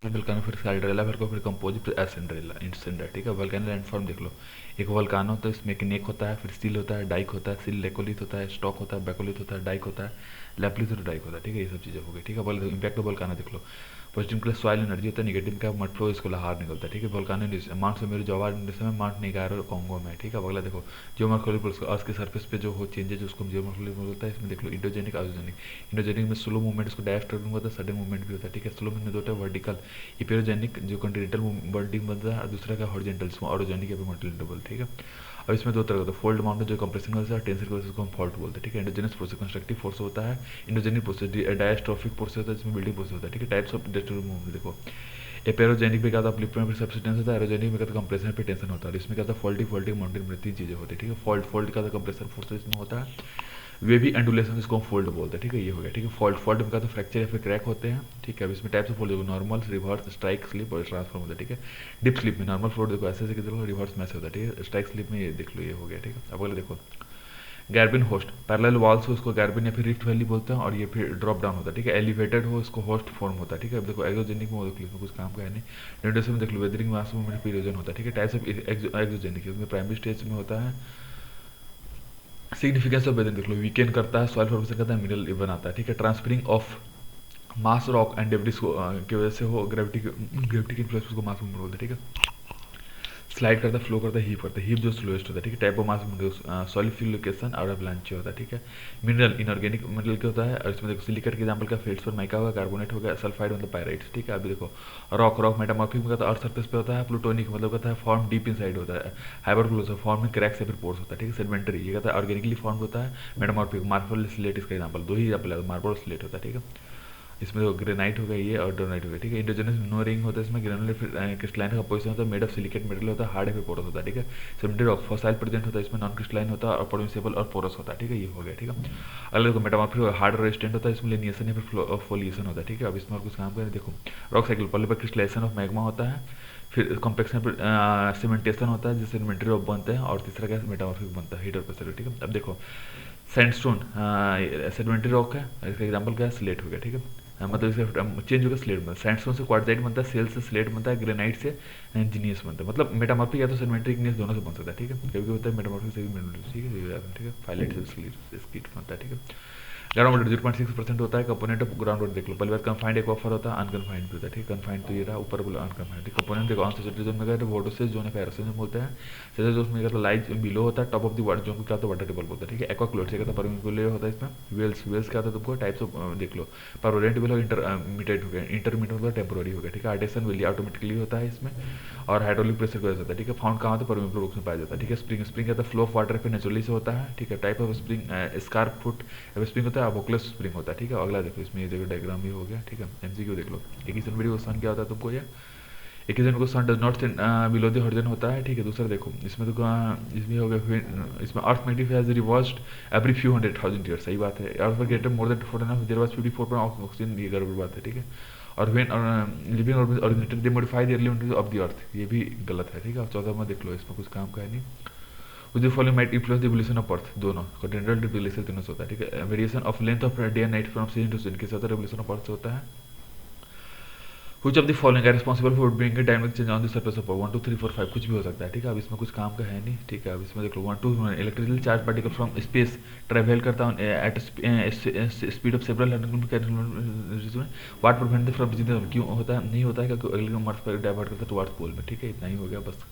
वल्कानो फिर साल्टरेला फिर को फिर कंपोजिट फिर एसेंड्रेला इंसेंडर। ठीक है, वल्कानो लैंडफॉर्म देख लो। एक वल्कानो होता है, इसमें एक नेक होता है, फिर सील होता है, डाइक होता है, सील लेकोलिथ होता है, स्टॉक होता है, बैकोलिथ होता है, डाइक होता है, लैपलिथ और डाइक होता है। ठीक है, ये सब चीज़ें हो गई। ठीक है, बोले इंपैक्ट ऑफ वल्कानो देख लो। पॉजिटिव के लिए सॉइल एनर्जी होता है, निगेटिव का मड फ्लो इसको बाहर निकलता है। ठीक है, वल्कानो माउंट से मेरे जवार में माउंट निगार और कॉन्गो में। ठीक है, अगला देखो जियोमॉर्फोलॉजिकल अर्थ के सरफेस पे जो हो चेंजेस उसको जियोमॉर्फोलॉजिकल बोलता है। इसमें देख लो इंडोजेनिक आयोजेनिक। इंडोजेनिक में स्लो मूवमेंट इसको डायस्ट्रोनिक होता है, सडन मूवमेंट भी होता है। ठीक है, स्लो मूवमेंट होता है वर्टिकल इपेरोजेनिक जो कॉन्टिनेंटल बॉन्डिंग बनता है, और दूसरा का हॉरिजॉन्टल इसमें ऑरोजेनिक या मल्टीलेवल। ठीक है, अब इसमें दो तरह होता है, फोल्ड माउंटेन जो कंप्रेशन वजह से, टेंशन की वजह से उसको हम फॉल्ट बोलते हैं। ठीक है, इंडोजेनस प्रोसेस कंस्ट्रक्टिव फोर्स होता है, इंडोजेनिक प्रोसेस डायस्ट्रोफिक प्रोसेस होता है, जिसमें बिल्डिंग प्रोसेस होता है। ठीक है, टाइप्स ऑफ डिस्टर्बेंस मूवमेंट देखो। एपेरोजेनिक में क्या था, अपलिफ्टमेंट फिर सब्सिडेंस होता है, एरोजेनिक में क्या था, कंप्रेशन पे टेंशन होता है, और इसमें क्या था, फॉल्टी माउंटेन में तीन चीजें होती है। ठीक है, फॉल्ट का कंप्रेसर फोर्स इसमें होता है, वेवी एंडुलेशन इसको हम फोल्ड बोलते हैं। ठीक है, ये हो गया। ठीक है, फॉल्ट में क्या तो फ्रैक्चर या फिर क्रैक होते हैं। ठीक है, अब इसमें टाइप्स ऑफ फोल्ड देखो, नॉर्मल, रिवर्स, स्ट्राइक, स्लिप और ट्रांसफॉर्म होता है। ठीक है, डिप स्लिप में नॉर्मल फ्लोट देखो ऐसे देखो, रिवर्स में ऐसे होता है। ठीक है, स्ट्राइक स्लिप में ये देख लो, ये हो गया। ठीक है, अब अगले देखो गैर्बिन होस्ट, पैरेलल वॉल्स हो उसको गैर्बिन या फिर रिफ्ट वैली बोलते हैं, और ये फिर ड्रॉप डाउन होता है। ठीक है, एलिवेटेड हो इसको होस्ट फॉर्म होता है। ठीक है, अब देखो एक्सोजेनिक में देख लो, इसमें कुछ काम का है नहीं। डेंडेशन में देख लो, वेदरिंग मास मूवमेंट पीरियोजन होता है। ठीक है, टाइप्स ऑफ एक्सोजेनिक, इसमें प्राइमरी स्टेज में होता है। सिग्निफिकेंस ऑफ वेदरिंग देख लो, वीकेंड करता है, सॉइल फॉर्मेशन करता है, मिनरल बनाता है। ठीक है, transferring of mass rock and debris की वजह से हो, ग्रेविटी की इन्फ्लुएंस उसको मास मूवमेंट बोलते हैं। ठीक है, स्लाइड करता है, फ्लो करता है, हीप करता है, हीप जो स्लोएस्ट होता है। ठीक है, type of mass movement solidification और अवलांच होता है। ठीक है, मिनरल इनऑर्गेनिक मिनरल क्या होता है, और इसमें देखो सिलिकेट के एग्जांपल का फेल्ड्सपर माइका होगा, कार्बोनेट हो गया, सल्फाइड मतलब पायराइट्स। ठीक है, अभी देखो रॉक मेटामॉर्फिक में कहता है अर्थ सरफेस पे होता है, प्लूटोनिक मतलब कहता है फॉर्म डीप इनसाइड होता है, हाइपरक्लोज फॉर्म में क्रैक्स या फिर पोर्स होता है। ठीक है, सेडिमेंटरी ये कहता है ऑर्गेनिकली फॉर्म होता है, मेटामॉर्फिक मार्बल स्लेट इसका एग्जांपल, दो ही एग्जांपल है, मार्बल और स्लेट होता है। ठीक है, इसमें तो ग्रेनाइट हो गया ये और डोनाइट हो गया। ठीक है, इंडोजेनस नो रिंग होता है, इसमें ग्रेनुलर क्रिस्टलाइन का पोजिशन होता है, मेड ऑफ सिलिकेट मेटल होता है, हार्ड है पोरस होता है। ठीक है, सेडिमेंटरी रॉक फॉसाइल प्रेजेंट होता है, इसमें नॉन क्रिस्टलाइन होता है और परमिसेबल और पोरस होता है। ठीक है, ये हो गया। ठीक है, अगले देखो मेटामॉर्फिक हार्ड रेजिस्टेंट होता है, इसमें लिनिएशन या फिर फोलिएशन होता है। ठीक है, अब इसमें और कुछ काम करें देखो, रॉक साइकिल पहले पर क्रिस्टलाइजेशन ऑफ मैग्मा होता है, फिर कॉम्पेक्शन पर सीमेंटेशन होता है जिससे सेडिमेंटरी रॉक बनते हैं, और तीसरा क्या मेटामॉर्फिक बनता है, हीट और प्रेशर। ठीक है, अब देखो सैंडस्टोन सेडिमेंट्री रॉक है, इसका एग्जांपल क्या है, स्लेट हो गया। ठीक है, मतलब इसका चेंज होगा, स्लेट बनता है, सैंडस्टोन से क्वार्टजाइट बनता है, सेल से स्लेट बनता है, ग्रेनाइट से जीनियस बनता है। मतलब मेटामॉर्फिक या तो सेडिमेंट्री इग्नियस दोनों से बन सकता है। ठीक है, कभी कभी होता है मेटामॉर्फिक से भी। ठीक है, ठीक है, फाइलाइट से स्कीट बनता है। ठीक है, ग्राउंड वाटर 0.6% होता है, कंपोनेंट ऑफ ग्राउंड वाटर देख लो, पहली बार कंफाइंड एक ऑफर होता है, अनकन्फाइंड भी होता है। ठीक है, कंफाइंड तो ये रहा, ऊपर बोला अनकन्फाइंड। कंपोनेंट देखो अनसैचुरेटेड जोन में गए तो वोडोसिस जोन है, एरोसिस जोन बोलते हैं। सैचुरेटेड जोन में कहता है लाइज बिलो होता है, top of the water zone को क्या होता है, वाटर टेबल बोलते हैं। ठीक है, एक्वाक्लोड से कहता है परमिकुलर होता है, इसमें वेल्स क्या होता है तुमको टाइप्स ऑफ देख लो, परमानेंट वेल और इंटरमीडिएट हो गया, इंटरमीडिएट होता है, टेम्पोररी हो गया। ठीक है, आर्टेसन वेली ऑटोमेटिकली होता है इसमें, और हाइड्रोलिक प्रेशर की वजह से होता है। ठीक है, फाउंड कहाँ होता है, परमिकुलर रूप में पाया जाता है। ठीक है, स्प्रिंग कहता है फ्लो ऑफ वाटर पे नेचुरली से होता है। ठीक है, type of spring scarp foot spring होता है, वोकलेस स्प्रिंग होता है। ठीक है, अगला देखो, इसमें ये देखो डायग्राम भी हो गया। ठीक है, एमसीक्यू देख लो, एक ही जनवरी को सन क्या होता है तुमको, ये 21 को sun does not below the horizon होता है। ठीक है, दूसरा देखो इसमें तो इसमें हो गया, इसमें earth magnetic has reversed every few 100,000 year, सही बात है, अर्थ पर greater more than 4.5 there was 54 oxygen, ये गड़बड़ बात है। ठीक है, और when living organism they modify the element of the earth, ये भी गलत है। ठीक है, चौथा में देख लो, इसमें कुछ काम का है नहीं। With following might influence the evolution of earth, दोनों कॉन्टिनेंटल रिलेशन तीनों से होता है। ठीक है, variation of length of day and night from season to season के साथ रिवोल्यूशन ऑफ अर्थ होता है। कुछ of the following are responsible for bringing dynamic change on the surface of 1 2 3 4 5, कुछ भी हो सकता है। ठीक है, अब इसमें कुछ काम का है नहीं। ठीक है, अब इसमें देख लो 1 2 electrical charge particle from space travel करता है at speed of several hundred kilometre, what prevent from reaching, क्यों होता है, नहीं होता है क्योंकि अगले मर्थ पर डाइवर्ट करता है टुवर्ड्स पोल में। ठीक है, इतना ही हो गया बस।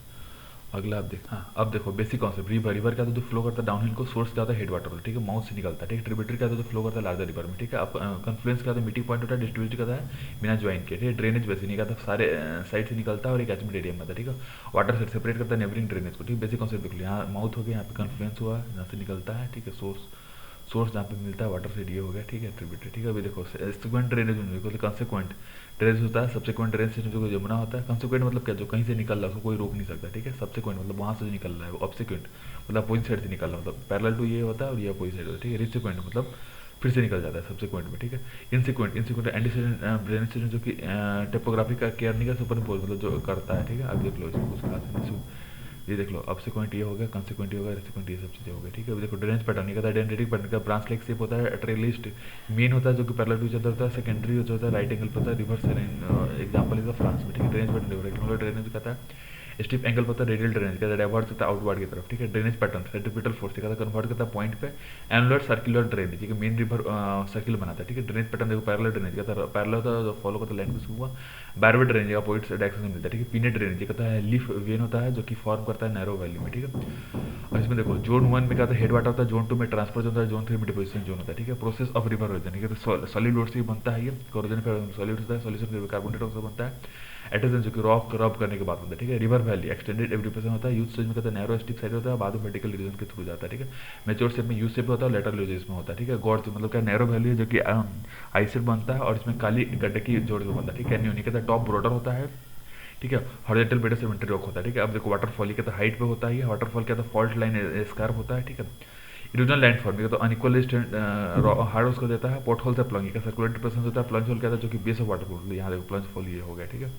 अगला आप देख, हाँ अब देखो बेसिक कॉन्सेप्ट, रिवर क्या होता है, जो फ्लो करता है डाउनहिल को, सोर्स क्या होता है, हेड वाटर। ठीक है, माउथ से निकलता है। ठीक है, ट्रिब्यूटरी क्या होता है, जो फ्लो करता है लार्जर रिवर में। ठीक है, अब कन्फ्लुएंस क्या होता है, मीटिंग पॉइंट होता है, डिस्ट्रीब्यूटर क्या होता है, बिना ज्वाइन के। ठीक है, ड्रेनेज वैसे नहीं कहता, सारे साइड से निकलता है और एक कैचमेंट एरिया में आता है। ठीक है, वाटर से सेपरेट करता है नेबरिंग ड्रेनेज को। ठीक है, बेसिक कॉन्सेप्ट देख लो, यहाँ माउथ हो गया, यहाँ पे कन्फ्लुएंस हुआ, यहाँ से निकलता है। ठीक है, सोर्स जहाँ पे मिलता है वाटर से ये हो गया। ठीक है, ट्रिब्यूटरी। ठीक है, अभी देखो सिक्वेंट ड्रेनेज कंसिक्वेंट ड्रेनेज होता है, सब्सिक्वेंट ड्रेनेज सिस्टम जो जमुना होता है। कंसिक्वेंट मतलब क्या, जो कहीं से निकल रहा है उसको कोई रोक नहीं सकता। ठीक है, सब्सिक्वेंट मतलब वहाँ से जो निकल रहा है, वो ऑब्सिक्वेंट मतलब अपोजिट साइड से निकल रहा है, मतलब पैरेलल टू ये होता है और ये अपोजिट साइड होता है। ठीक है, रिसिक्वेंट मतलब फिर से निकल जाता है सब्सिक्वेंट में। ठीक है, इनसिक्वेंट एंटीसीडेंट ड्रेनेज सिस्टम जो कि टेपोग्राफी का केयर नहीं कर सुपर मतलब जो करता है। ठीक है, अब देख लो इसमें कुछ खास नहीं, ये देख लो, अब सिक्वेंट ये हो गया, कंसिक्वेंट ये होगा, रेसिक्वेंट ये सब चीज़ें हो गई, ठीक है। अभी देखो ड्रेनेज पैटर्न, ये कहता है डेंड्रिटिक पैटर्न का ब्रांच लाइक शेप होता है, ट्रेलिस्ट मेन होता है जो कि पैरेलल टू ईच अदर होता है, सेकेंडरी जो होता है राइट एंगल पर होता है, रिवर्स एग्जांपल इज फ्रांस में, ठीक है। ड्रेनेज पैटर्न रेक्टेंगुलर ड्रेनेज कहता है, स्टिप एंगल होता है रेडियल ड्रेनेज कहता है, डाइवर्ट होता है आउटवर्ड की तरफ, ठीक है। ड्रेनेज पैटर्न सेंट्रीपिटल फोर्स कहता है, कन्वर्ट करता है पॉइंट पे एनुलर सर्कुलर ड्रेनेज, ठीक है। मेन रिवर सर्किल बनाता है, ठीक है। ड्रेनेज पैटर्न देखो, पैरेलल ड्रेनेज कहता है, पैरेलल होता है फॉलो करता है लाइन को हुआ, बैरवेट ड्रेनेज का पॉइंट्स डायरेक्शन में मिलता है, ठीक है। पीनेट ड्रेनेज कहता है लीफ वेन होता है जो कि फॉर्म करता है नैरो वैली में, ठीक है। और इसमें देखो जोन 1 में कहता है हेड वाटर होता है, जोन 2 में ट्रांसफर जोन होता है, जोन 3 में डिपोजिशन जोन होता है, ठीक है। प्रोसेस ऑफ रिवर इरोजन, ठीक है। सॉलिड वोट से बनता है ये, कोरोजन सॉलिड होता है, सॉल्यूशन कार्बन डाइऑक्साइड बनता है, एटोजन जो कि रॉक रब करने के बाद होता है, ठीक है। रिवर वैली एक्सटेंडेड एवरीपेशन होता है, यूथ स्टेज में कहता है नैरो स्टिप साइड होता है, बाद में वर्टिकल रीजन के थ्रू जाता है, ठीक है। मैच्योर शेप में यू शेप होता है, लेटरल यूजेस में होता है, ठीक है। गॉर्ज मतलब क्या नैरो वैली है जो कि आई शेप बनता है और इसमें काली गड्ढे की जोड़ से बनता है, ठीक है। कैन्योन कहता है टॉप ब्रॉडर होता है, ठीक है। हॉरिजॉन्टल बेड सेमेंट्री रॉक होता है, ठीक है। अब देखो वाटरफॉल ये कहता है हाइट पे होता है, वाटरफॉल कहता है फॉल्ट लाइन स्कार्प होता है, ठीक है। इरोजनल लैंडफॉर्म ये तो अनइक्वल हार्ड उसको देता है, पोर्ट होल से प्लंग का सर्कुलर डिप्रेशन होता है, प्लंज होल कहता है जो कि बेस ऑफ वाटरफॉल, यहाँ देखो प्लंज फॉल ये हो गया, ठीक है।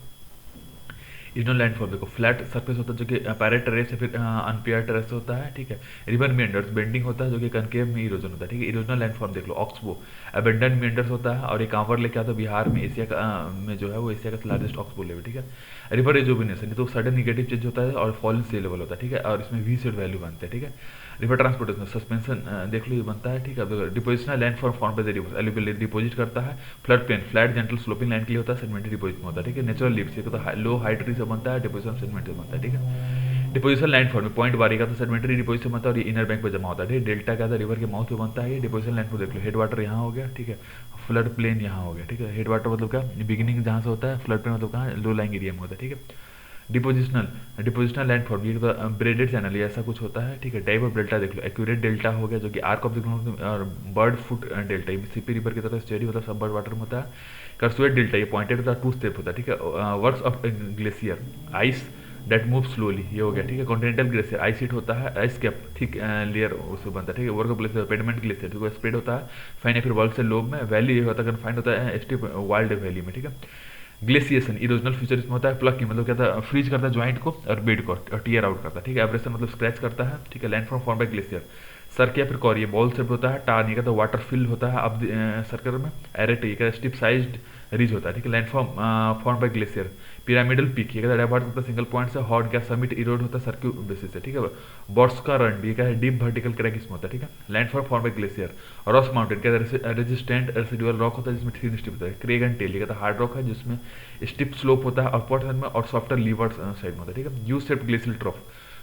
इजनल लैंडफॉर्म देखो फ्लैट सरफेस होता है जो कि पैरेट टेरेस या फिर अनपेयर टेरेस होता है, ठीक है। रिवर मेंडर्स बेंडिंग होता है जो कि कनकेव में इरोजन होता है, ठीक है। इरोजनल लैंडफॉर्म देख लो ऑक्सबो अबेंडेंट मेंडर्स होता है, और ये कांवर लेके आता है बिहार में, एशिया का में जो है वो एशिया का लार्जेस्ट ऑक्सबो लेवल, ठीक है। रिवर रिजुविनेशन तो सडन निगेटिव चेंज होता है और फॉलन सी लेवल होता है, ठीक है। और इसमें वी सेड वैल्यू बनते हैं, ठीक है। रिवर ट्रांसपोर्टेशन सस्पेंशन देख लो ये बनता है, ठीक है। Depositional land form by the river alluvial deposit करता है, flood plain flat gentle sloping land के लिए होता है, सेडिमेंट्री डिपोजिट में होता है, ठीक है। नेचुरल लीव्स ये तो लो हाइट ट्री से बनता है, डिपोजिशन सेडिमेंट से बनता है, ठीक है। डिपोजिशन लैंड फॉर्म में पॉइंट वारी का तो सेडिमेंट्री डिपोजिट से बनता है और ये इनर बैंक पे जमा होता है, ठीक है। डेल्टा का था रिवर के माउथ पे बनता है, ये डिपोजिशन लैंड फॉर्म देख लो, हेड वाटर यहाँ हो गया, ठीक है। फ्लड प्लेन यहाँ हो गया, ठीक है। हेड वाटर मतलब क्या बिगिनिंग जहाँ से होता है, फ्लड प्लेन मतलब कहाँ लो लाइंग एरिया में होता है, ठीक है। डिपोजिशनल लैंडफॉर्म ये ब्रेडेड चैनल ऐसा कुछ होता है, ठीक है। टाइप ऑफ डेल्टा देख लो, एक्यूरेट डेल्टा हो गया जो कि आर्क ऑफ द ग्राउंड और बर्ड फुट डेल्टा ये सीपी रिवर की तरह स्टेडी होता है, सब बर्ड वाटर में होता है। कर्सुएट डेल्टा ये पॉइंटेड होता है, 2 स्टेप होता है, ठीक है। Works of glacier ice that move slowly ये हो गया, ठीक है। कॉन्टिनेंटल ग्लेशियर आइस शीट होता है, आइस कैप थिक लेयर उससे बनता है, ठीक है। वर्क ऑफ ग्लेशियर पेडमेंट ग्लेशियर जो स्प्रेड होता है फाइन या फिर वर्ल्ड से लोब में, वैली ये होता है कन्फाइंड होता है स्टिप वाइल्ड वैली में, ठीक है। ग्लेसिएशन इरोजनल फीचर इसमें होता है, प्लग की मतलब क्या था फ्रीज करता है ज्वाइंट को और बेड को और टीयर आउट करता है, ठीक है। एब्रेशन मतलब स्क्रैच करता है, ठीक है। लैंड फॉर्म बाय ग्लेशियर सर्क या फिर कॉर ये बॉल शेप होता है, टार नहीं कहता वाटर फिल होता है अब सर्कल में, एरेट ये कहता स्टिप साइज्ड रिज होता है, ठीक है। Landform by glacier pyramidal peak ये कहता डाइवर्ट होता है सिंगल पॉइंट से, हॉर्न का समिट इरोड होता है सर्क्यू बेसिस से, ठीक है। बॉर्ड्स का रन ये क्या है डीप वर्टिकल क्रैक इसमें होता है, ठीक है। Landform by glacier Ross mountain क्या रेजिस्टेंट रेसिडुअल रॉक होता है जिसमें थ्री स्टिप होता है, क्रेग एंड टेल ये कहता हार्ड रॉक है जिसमें स्टिप स्लोप होता है अपवर्ड साइड में और सॉफ्टर लीवर्ड साइड में होता है, ठीक है। U shaped glacial ट्रॉफ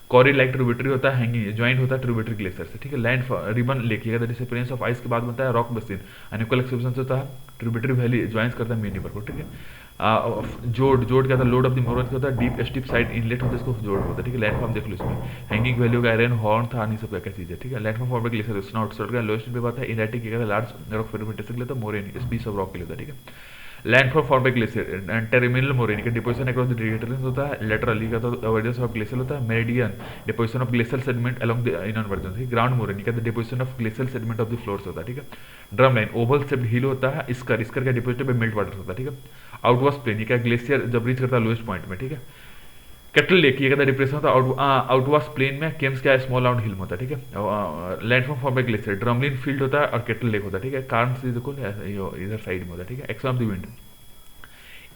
Carry like tributary होता है, हैंगिंग ज्वाइंट होता है ट्रिब्यूटरी ग्लेशियर से, ठीक है। लैंड रिबन लेक ये डिसअपीयरेंस ऑफ आइस के बाद बनता है रॉक बेसिन, अनइक्वल एक्सप्रेशन होता है ट्रिब्यूटरी वैली ज्वाइंस करता है मेन रिवर को, ठीक है। जोड़ क्या था लोड ऑफ द मोरन होता है, डीप स्टिप साइड इनलेट होता है इसको जोड़ होता है, ठीक है। लैंड फॉर्म देख लो इसमें हैंगिंग वैल्यू का आयरन हॉर्न था नहीं सब क्या चीज़ है, ठीक है। लैंड फॉर्म ग्लेशियर स्नॉट का लोएस्ट पे बात है, इनर्टिक क्या लार्ज रॉक फेडिमेंटेशन के लिए तो मोरेन स्पीस ऑफ रॉक के लिए होता है, ठीक है। Landform by glacier terminal moraine का डिपोजिशन अक्रॉस द डिटेरेंस होता है, लेटरली का तो वर्जन ऑफ ग्लेशियर होता है, meridian deposition of glacial sediment along the inner version, ठीक है। ग्राउंड मोरेन का deposition of glacial sediment of the floors होता है, ठीक है। ड्रम लाइन ओवल शेप्ड हिल होता है, इसकर का डिपोजिट पे मेल्ट वाटर होता है, ठीक है। आउटवर्स प्लेन का ग्लेशियर जब रीच करता है लोएस्ट पॉइंट में, ठीक है। कैटल लेक ये कहता डिप्रेशन होता है आउटवर्स प्लेन में, केम्स क्या स्मॉल राउंड हिल में होता है, ठीक है। Landform by glacier drumlin field होता है और कैटल लेक होता है, ठीक है। कार्न्स देखो इधर साइड में होता है, ठीक है। Action of the wind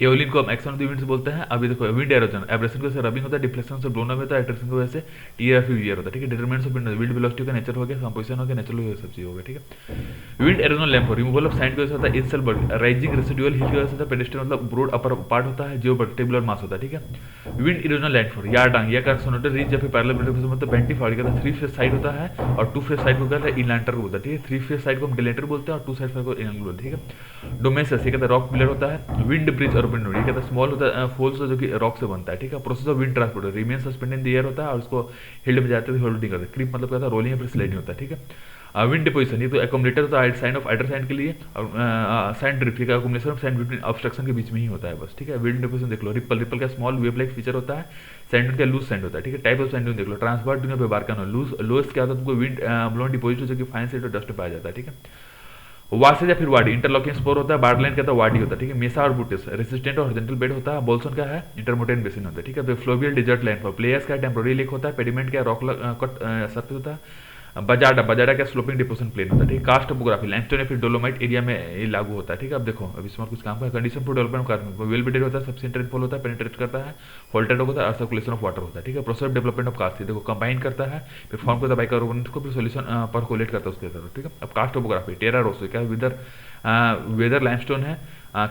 aeolian को हम एक्शन ऑफ द विंड से बोलते हैं। अभी देखो विंड एरोजन एब्रेशन की वजह से रबिंग होता है, डिफ्लेक्शन से ब्लोन होता है, अट्रैक्शन की वजह से टीयर फिर वियर होता है, ठीक है। डिटरमिनेंट्स ऑफ विंड वेलोसिटी का नेचर हो गया, कंपोजिशन हो गया, नेचुरल हो गया, सब चीज हो गया, ठीक है। Wind halogen lamp removal of sand की वजह से होता है, इंसल बर्ड राइजिंग रेसिडुअल हिल की वजह से होता है, पेडेस्ट्रियन मतलब ब्रॉड अपर पार्ट होता है, जो टेबुलर मास होता है, ठीक है। विंड इरोजन लैंडफॉर्म यार्डांग या का सोनोटर रीच या फिर पैरेलल मतलब बेंटी फॉर का 3 फेस साइड होता है और 2 फेस साइड को कहते हैं इनलैंटर बोलता है, ठीक है। 3 फेस साइड को हम डिलेंटर बोलते हैं और 2 साइड को इनलैंटर बोलते हैं, ठीक है। डोमेसस ये कहता है रॉक पिलर होता है, विंड ब्रिज और विंड ये कहता है स्मॉल होता है फोल्स जो कि रॉक से बनता है, ठीक है। Process of wind transport remain suspended in the air होता है और उसको हिल्ड में जाते हुए होल्डिंग करते हैं, क्रीप मतलब कहता है रोलिंग या फिर स्लाइडिंग होता है, ठीक है। विंड डिपोजिशन ये तो एकोमोडेटर होता है साइन ऑफ आइडर साइन के लिए और सैंड ड्रिफ्ट का accommodation of sand between obstruction के बीच में ही होता है बस, ठीक है। विंड डिपोजिशन देख लो रिपल का स्मॉल वेव लाइक फीचर होता है, सैंड का लूज सैंड होता है, ठीक है। टाइप ऑफ सैंड देख लो ट्रांसफर डूइंग पे बार का लूज लोएस्ट क्या होता है तुमको विंड ब्लोन डिपोजिट जो कि फाइन सेट और डस्ट पाया जाता है, ठीक है। वासेज या फिर वाडी, इंटरलॉकिंग स्पोर होता है, बार्डलाइन कहता है वाडी होता है, ठीक है। मेसा और बुटिस रेसिस्टेंट और हॉरिजॉन्टल बेड होता है। बोल्सन क्या है, इंटरमोटेंट बेसिन होता है, ठीक है। फ्लोवियल डिजर्ट लैंडफॉल, प्लेयर्स का टेम्पोररी लेक होता है, पेडिमेंट क्या रॉक कट सरफेस होता है। बजाडा, बजाडा क्या स्लोपिंग डिपोजिशन प्लेन होता है, ठीक है। कास्ट टोपोग्राफी, लाइमस्टोन या फिर डोलोमाइट एरिया में ये लागू होता है, ठीक है। अब देखो अब इसमें कुछ काम का condition for development carbon well bedded होता है, सब्सिडेंट रेनफॉल होता है, पेनिट्रेट करता है, फोल्टेड होता है और सर्कुलेशन ऑफ वाटर होता है, ठीक है। प्रोसेस डेवलपमेंट ऑफ कास्ट, देखो कंबाइन करता है, फिर फॉर्म करता है बाइकार्बोनेट को, फिर सोल्यूशन पर कोलेट करता है उसके तरफ, ठीक है। अब कास्ट टोपोग्राफी, टेरा रोसो क्या वेदर लाइमस्टोन है,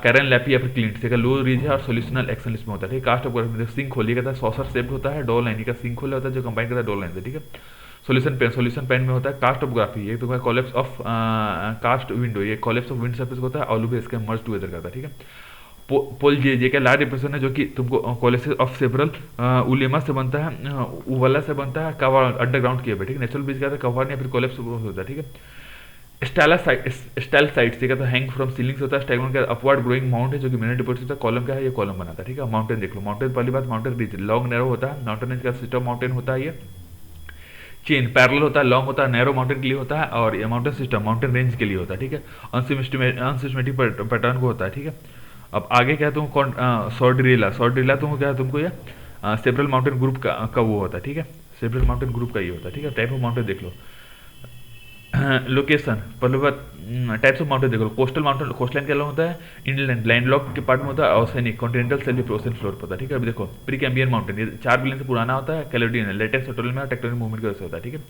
कैरन लैपी या फिर क्लिंट से लो रीज है और सोल्यूशनल एक्शन लिस्ट में होता है, ठीक है। कास्ट टोपोग्राफी सिंक होल कहता है सॉसर शेप्ड होता है, डॉल लाइन का सिंक होल होता है जो कंबाइन करता है डॉल लाइन से, ठीक है। सोल्यूशन पेन में होता है कास्ट टोपोग्राफी, ये तो कॉलेप्स ऑफ कास्ट विंडो, ये कॉलेप्स ऑफ विंड सर्फेस होता है, ऑलू भी इसके मर्ज टुगेदर करता है, ठीक है। पोल जे क्या लार्ज डिप्रेशन है जो कि तुमको कोलेसिस ऑफ सेवरल उलेमा से बनता है, उवला से बनता है, कवर अंडरग्राउंड किया ठीक है। नेचुरल बीज का कवर या फिर कोलेप्स होता है, ठीक है। स्टाइल से कहता है हैंग फ्रॉम सीलिंग्स होता है। स्टैगनोन का अपवर्ड ग्रोइंग माउंट है जो कि मिनरल डिपॉजिट होता है। कॉलम क्या है, ये कॉलम बनाता है, ठीक है। माउंटेन देख लो, माउंटेन पहली बात माउंटेन रिज लॉन्ग नैरो होता है, माउंटेन रेंज का सिस्टम माउंटेन होता है। ये चेन पैरेलल होता है, लॉन्ग होता है, नैरो माउंटेन के लिए होता है, और ये माउंटेन सिस्टम माउंटेन रेंज के लिए होता है, ठीक है। अनसिस्टेमेटिक पैटर्न को होता है, ठीक है। अब आगे क्या तुम सॉर्डिरेला तुमको क्या है, तुमको ये सेवरल माउंटेन ग्रुप का वो होता है, ठीक है। सेवरल माउंटेन ग्रुप का ये होता है, ठीक है। टाइप ऑफ माउंटेन देख लो, लोकेशन पहले बात टाइप्स ऑफ माउंटेन देखो। कोस्टल माउंटेन, कोस्टलाइन क्या होता है, इंडलैंड लैंडलॉक के पार्ट में होता है, oceanic continental self ocean floor पर होता है, ठीक है। अभी देखो प्रीकैम्बियन माउंटेन, ये 4 बिलियन से पुराना होता है, कैलेडोनियन लेटेक्स टोटल में टेक्टोनिक मूवमेंट की वजह से होता है, ठीक है।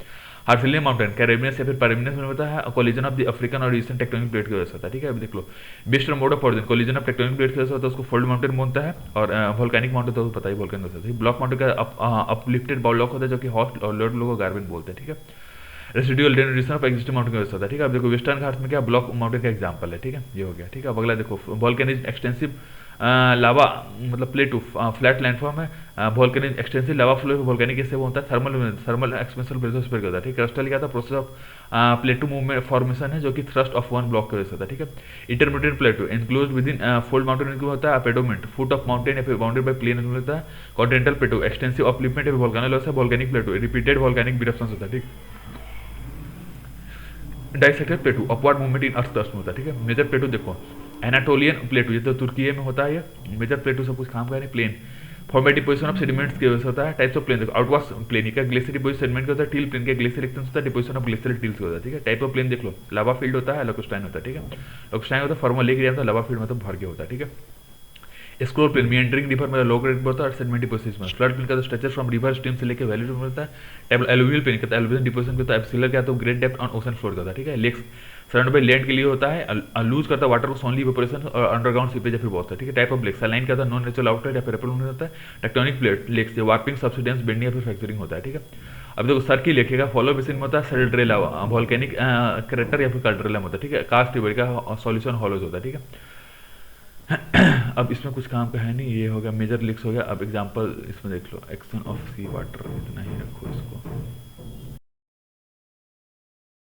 हार्सिलियन माउंटेन कैरेबियस या फिर पैरेबियस में होता है, कोलिजन ऑफ द अफ्रीकन और ईस्टर्न टेक्टोनिक प्लेट की वजह से होता है, ठीक है। अभी देख लो western mode of origin collision of tectonic plate की वजह से होता है, उसको फोल्ड माउंटेन बोलता है। और वोल्केनिक माउंटेन तो पता ही वोल्केन की वजह से। ब्लॉक माउंटेन का अपलिफ्टेड ब्लॉक होता है जो कि हॉट और लोड लोगों को गार्बिन बोलते हैं, ठीक है। रेसिडुअल डेनरेशन ऑफ एक्जिस्टिंग माउंटेन की व्यवस्था था, ठीक है। अब देखो वेस्टर्न घाट्स में क्या ब्लॉक माउंटेन का एग्जांपल है, ठीक है, ये हो गया, ठीक है। अब अगला देखो वोल्केनिक एक्सटेंसिव लावा मतलब प्लेटू फ्लैट लैंडफॉर्म है, volcanic extensive lava flow volcanic इससे वो होता है थर्मल एक्सपेंशन बेजोस्फीयर का होता है, ठीक है। क्रस्टल क्या था प्रोसेस ऑफ प्लेटू मूवमेंट फॉर्मेशन है जो कि थ्रस्ट ऑफ वन ब्लॉक की वजह से होता है, ठीक है। Intermediate प्लेटू enclose with in fold mountain की होता है, पेडोमेंट फुट ऑफ माउंटेन या फिर बाउंडेड बाय प्लेन होता है। कॉन्टिनेंटल प्लेटू एक्सटेंसिव अपलिफ्टमेंट या फिर वोल्केनो लॉस है। वोल्केनिक प्लेटू रिपीटेड वोल्केनिक इरप्शंस होता है, ठीक। Dissected प्लेटू upward movement in earth crust में होता है, ठीक है। मेजर प्लेटू देखो एनाटोलियन प्लेटू, ये तो तुर्की में होता है। ये मेजर प्लेटू सब कुछ काम करे plain formative position of sediments की वजह से होता है। टाइप्स ऑफ प्लेन देखो आउटवर्स प्लेन का ग्लेशियर डिपोजिट सेडिमेंट का होता है, टील प्लेन का ग्लेशियर एक्सटेंस होता है, डिपोजिशन ऑफ ग्लेशियर टील्स होता है, ठीक है। टाइप ऑफ प्लेन देख लो लावा फील्ड होता है, लैकोस्टाइन होता है, ठीक है। लैकोस्टाइन होता है फॉर्मल लेक एरिया में, लावा फील्ड मतलब भर के होता है, ठीक है। स्क्रोल प्लेन मीएंडरिंग रिवर में लो ग्रेड होता है और सेडिमेंटी प्रोसेस में। फ्लड प्लेन का स्ट्रक्चर फ्रॉम रिवर स्ट्रीम से लेकर वैली में होता है। टेबल एलुवियल प्लेन का एलुवियल डिपोजिशन होता है। एप्सिलर क्या तो great depth on ocean floor का होता है, ठीक है। लेक्स सराउंड बाय लैंड के लिए होता है, लूज करता है वाटर को ओनली इवेपोरेशन और अंडरग्राउंड सीपेज या फिर बहुत है, ठीक है। टाइप ऑफ लेक सलाइन का नॉन नेचुरल आउटलेट या फिर रेपल होता है। टेक्टोनिक प्लेट लेक्स से वार्पिंग सब्सिडेंस बेंडिंग या फिर फ्रैक्चरिंग होता है, ठीक है। अब देखो सर्की लिखेगा फॉलो बेसिन में होता है, सेल्ड्रेला वोल्केनिक क्रेटर या फिर कल्ड्रेला होता है, ठीक है। कास्ट रिवर का सॉल्यूशन हॉलोज होता है, ठीक है। अब इसमें कुछ काम का है नहीं, ये हो गया मेजर लिक्स हो गया। अब एग्जांपल इसमें देख लो एक्शन ऑफ सी वाटर, इतना ही रखो इसको।